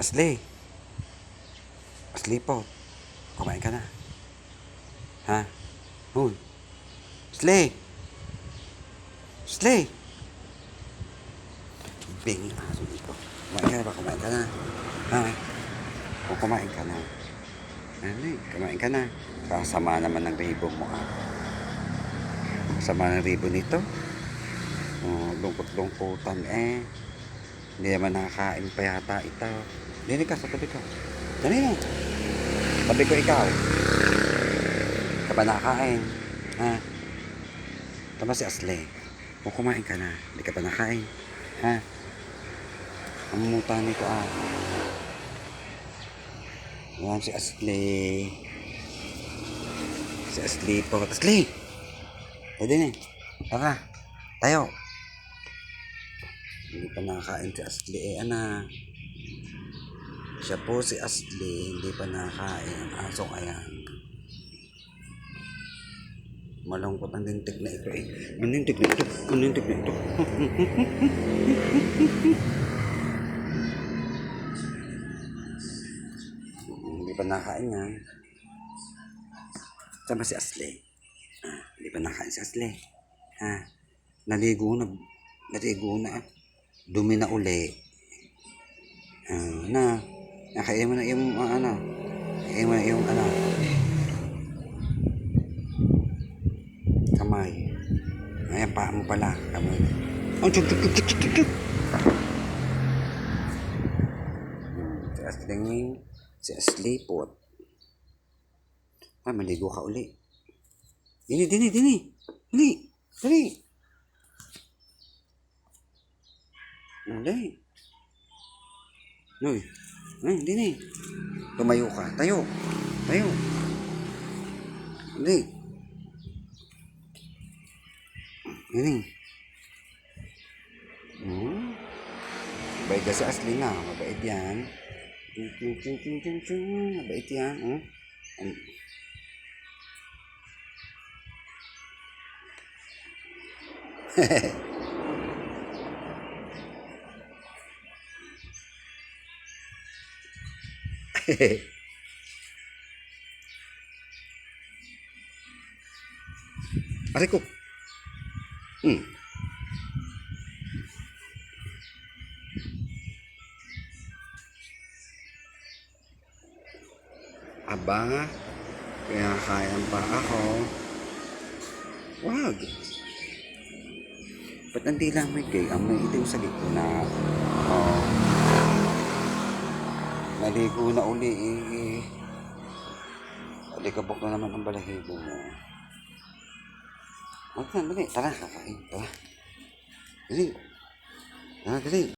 Asli. Asli po. Kumain ka na. Ha? Hoy. Asli. Asli. Bing aso dito. Kumain ka na ba? Kumain ka na. Ha? O kumain ka na. Ano kumain ka na. Kasama naman ng ribbon mo Kasama ng ribbon nito. Lungkot-lungkutan Hindi naman nakakain pa yata ito. Dini ka sa tabi ko. Dali na. Tabi ko ikaw. Ka ba nakakain? Ha? Tama si Asli. O kumain ka na. Hindi ka ba nakain? Ha? Ang muta nito Yan si Asli. Si Asli po. Asli! Pwede na. Tara. Tayo. Hindi pa nakakain si Asli Siya po si Asli. Hindi pa nakakain. Asong ayan. Malungkot ang lintik na ito Ang lintik na ito. Ang lintik na ito. Hindi pa nakakain yan. Sama si Asli. Hindi pa nakakain si Asli. Naligo na. Dumi na uli. Nakain mo na yung Nakain mo na yung kamay. Ayan, paa mo pala. Kamay. Chuk. Si Asli po. Maligo ka uli. Dini. Dali. Uy, dini. Tumayo ka. Tayo. Dali. Dini. Mabait ka si Asli na. Mabait yan. Mabait yan. Aray ko. Aba, kaya kayang pa ako. Wag. Ba't ang dila may gay? Ang may itim sa gitna. Naligo na uli Alikabok na naman ang balahibo mo. Wag na, dali. Tara, kakain. Tara. Dali.